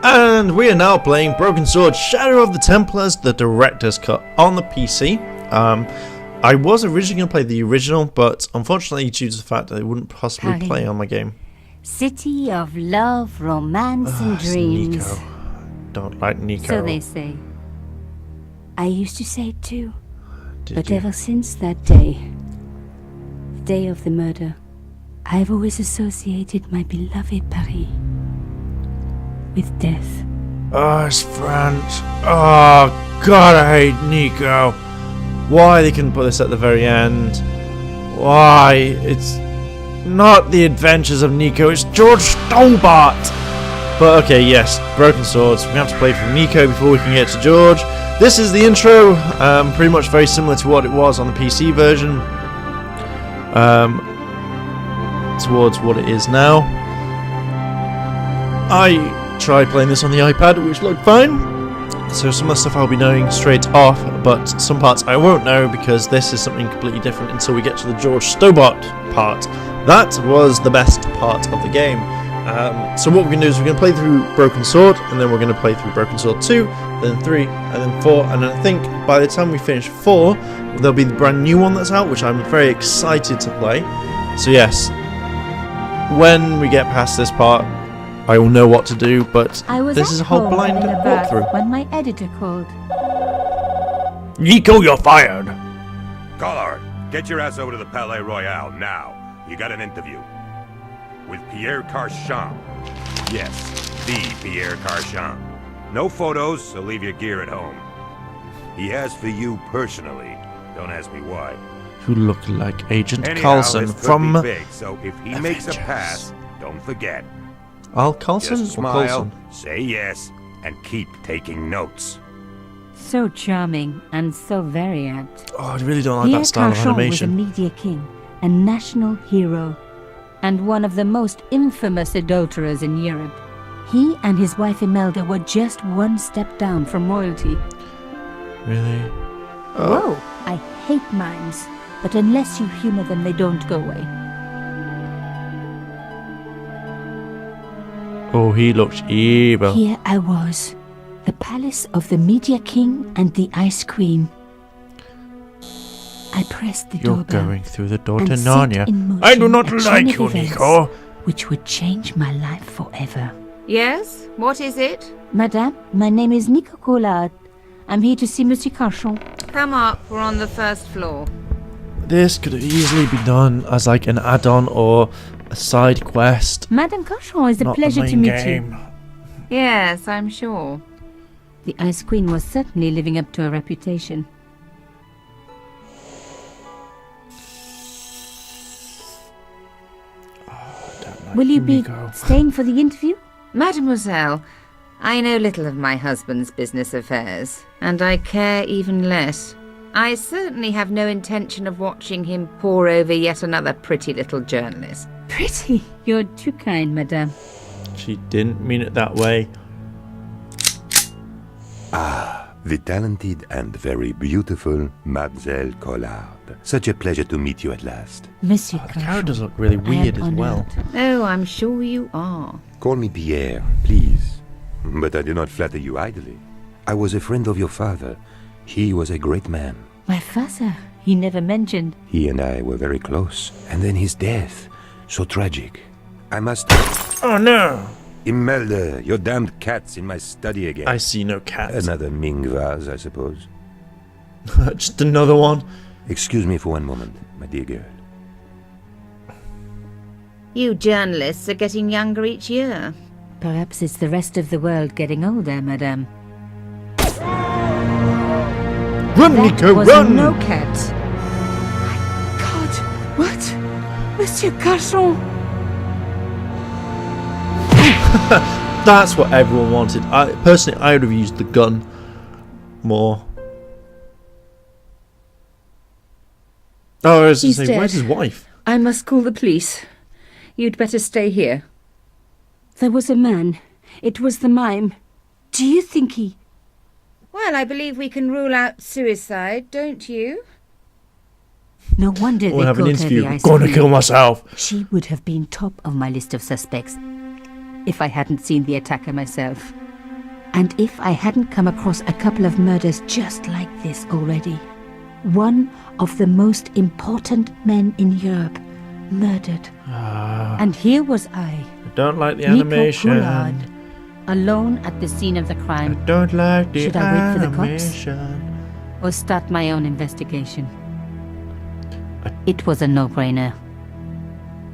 And we are now playing Broken Sword Shadow of the Templars, the director's cut on the PC. I was originally going to play the original, but unfortunately due to the fact that it wouldn't possibly play on my game. City of love, romance and dreams. Nico. Don't like Nico. So they say. I used to say it too. Did Ever since that day, the day of the murder, I've always associated my beloved Paris with death. Oh, it's French. Oh, God, I hate Nico. Why they couldn't put this at the very end? Why? It's not the adventures of Nico, it's George Stobart. But okay, yes, Broken Swords. We have to play through Nico before we can get to George. This is the intro, pretty much very similar to what it was on the PC version. Towards what it is now. I tried playing this on the iPad, which looked fine. So some of the stuff I'll be knowing straight off, but some parts I won't know because this is something completely different until we get to the George Stobart part. That was the best part of the game. So what we're going to do is we're going to play through Broken Sword, and then we're going to play through Broken Sword 2, then 3, and then 4, and I think by the time we finish 4, there'll be the brand new one that's out, which I'm very excited to play. So yes, when we get past this part, I will know what to do, but this is a whole blind walkthrough. When my editor called. Nico, you're fired! Collard, get your ass over to the Palais Royal now. You got an interview. With Pierre Carchon. Yes, the Pierre Carchon. No photos, so leave your gear at home. He asked for you personally. Don't ask me why. You look like Agent Anyhow, Carlson this could from be big, so if he makes a pass, don't forget. Al Carlson Just or smile, Coulson? say yes, and keep taking notes. So charming and so very apt. Oh, I really don't like that style of Carchon animation. was a media king, a national hero, and one of the most infamous adulterers in Europe. He and his wife Imelda were just one step down from royalty. Really? Oh. Whoa, I hate mimes, but unless you humor them, they don't go away. Oh, he looks evil. Here I was, the palace of the media king and the ice queen. I pressed the You're doorbell going through the door and to set Narnia. in motion I do not a chain like of you, events Nico. which would change my life forever. Yes? What is it? Madame, my name is Nico Collard. I'm here to see Monsieur Carchon. Come up, we're on the first floor. This could have easily been done as like an add-on or a side quest. Madame Carchon, it's a Not pleasure the to main meet game. you. Yes, I'm sure. The Ice Queen was certainly living up to her reputation. Will you be staying for the interview? Mademoiselle, I know little of my husband's business affairs, and I care even less. I certainly have no intention of watching him pore over yet another pretty little journalist. Pretty. You're too kind, madame. She didn't mean it that way. Ah, the talented and very beautiful Mademoiselle Collard. Such a pleasure to meet you at last. Monsieur The Carchon, characters look really weird as well. Oh, I'm sure you are. Call me Pierre, please. But I do not flatter you idly. I was a friend of your father. He was a great man. My father, he never mentioned. He and I were very close. And then his death. So tragic. I must... Oh no! Imelda, your damned cat's in my study again. I see no cat. Another Ming vase, I suppose. Just another one. Excuse me for one moment, my dear girl. You journalists are getting younger each year. Perhaps it's the rest of the world getting older, madame. Run, That Nico, was run! no cat. My God, what? Monsieur Carchon! That's what everyone wanted. Personally, I would have used the gun more. Oh, I was He's going to say, where's dead. his wife? I must call the police. You'd better stay here. There was a man. It was the mime. Do you think he... Well, I believe we can rule out suicide, don't you? No wonder We'll they have an called her interview. the I'm Ice going to Queen. kill myself. She would have been top of my list of suspects if I hadn't seen the attacker myself. And if I hadn't come across a couple of murders just like this already. One of the most important men in Europe murdered. And here was I don't like the Nico animation. Pollard, alone at the scene of the crime. I don't like the Should I wait for the cops? animation. Or start my own investigation? It was a no-brainer.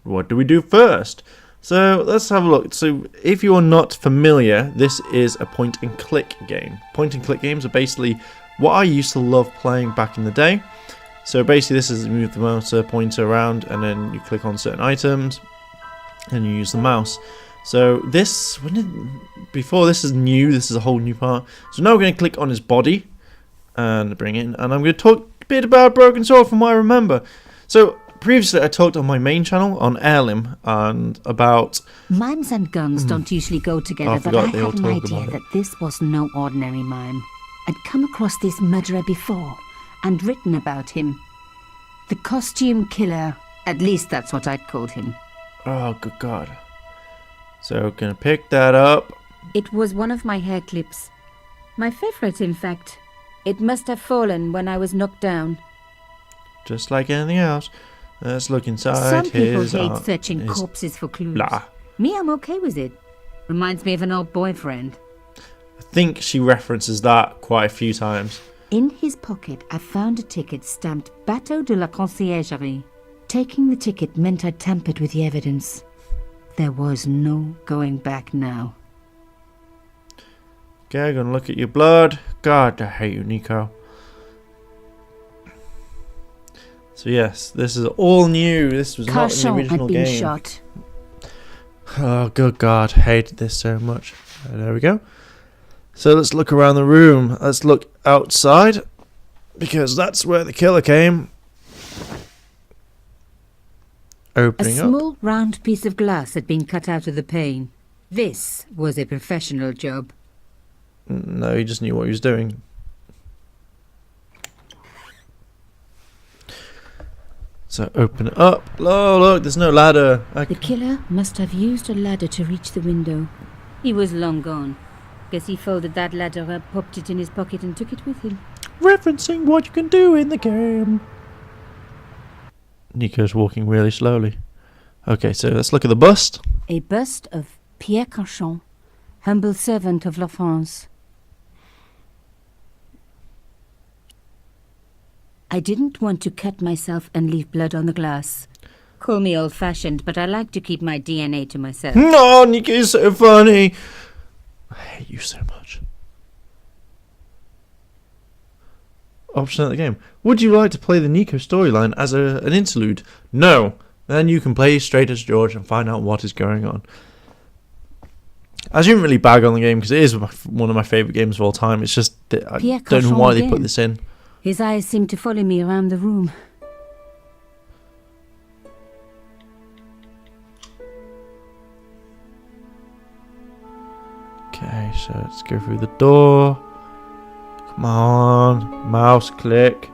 What do we do first? So let's have a look. So if you're not familiar, this is a point-and-click game. Point-and-click games are basically what I used to love playing back in the day. So basically this is move the mouse pointer around and then you click on certain items and you use the mouse. So this, before this is new, this is a whole new part. So now we're going to click on his body and bring it in, and I'm going to talk a bit about Broken Sword from what I remember. So previously I talked on my main channel on Heirloom and about... Mimes and guns don't usually go together, I but I forgot they all had an talk idea about it. that this was no ordinary mime. I'd come across this murderer before and written about him. The costume killer, at least that's what I'd called him. Oh, good God. So gonna pick that up. It was one of my hair clips. My favorite, in fact. It must have fallen when I was knocked down. Just like anything else. Let's look inside Some people his... hate searching his corpses for clues. blah. Me, I'm okay with it. Reminds me of an old boyfriend. I think she references that quite a few times. In his pocket, I found a ticket stamped Bateau de la Conciergerie. Taking the ticket meant I tampered with the evidence. There was no going back now. Okay, gonna look at your blood. God, I hate you, Nico. So yes, this is all new. This was not in the Carchon original had been game. shot. Oh, good God, hated this so much. There we go. So let's look around the room. Let's look outside, because that's where the killer came. A Opening up. small round piece of glass had been cut out of the pane. This was a professional job. No, he just knew what he was doing. So open it up. Oh, look, there's no ladder. The killer must have used a ladder to reach the window. He was long gone. Guess he folded that ladder up, popped it in his pocket and took it with him. Referencing what you can do in the game. Nico's walking really slowly. Okay, so let's look at the bust. A bust of Pierre Carchon, humble servant of La France. I didn't want to cut myself and leave blood on the glass. Call me old-fashioned, but I like to keep my DNA to myself. No, Nico's so funny. I hate you so much. Option at the game. Would you like to play the Nico storyline as an interlude? No. Then you can play straight as George and find out what is going on. I shouldn't really bag on the game because it is one of my favourite games of all time. It's just that I Pierre don't know Carchon why they again. put this in. His eyes seemed to follow me around the room. Okay, so let's go through the door. Come on, mouse click.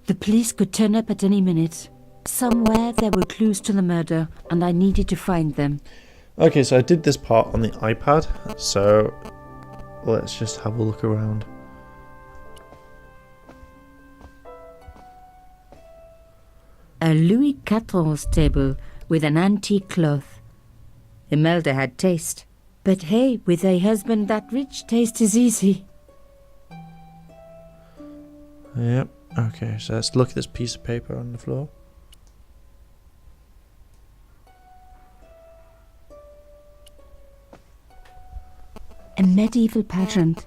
The police could turn up at any minute. Somewhere there were clues to the murder, and I needed to find them. Okay, so I did this part on the iPad, so let's just have a look around. A Louis XIV table with an antique cloth. Imelda had taste. But hey, with a husband that rich, taste is easy. Yep, okay, so let's look at this piece of paper on the floor. A medieval pageant.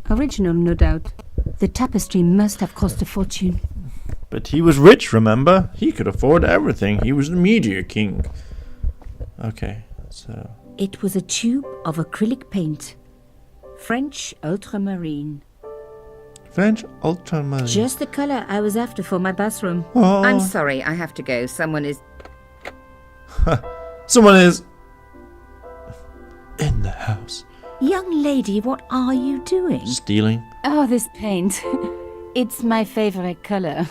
Original, no doubt. The tapestry must have cost a fortune. But he was rich, remember? He could afford everything. He was the media king. Okay, so... It was a tube of acrylic paint. French ultramarine. French ultramarine. Just the color I was after for my bathroom. Oh. I'm sorry, I have to go. Someone is... Someone is... in the house. Young lady, what are you doing? Stealing. Oh, this paint. It's my favorite color.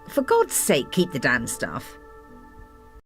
For God's sake, keep the damn stuff.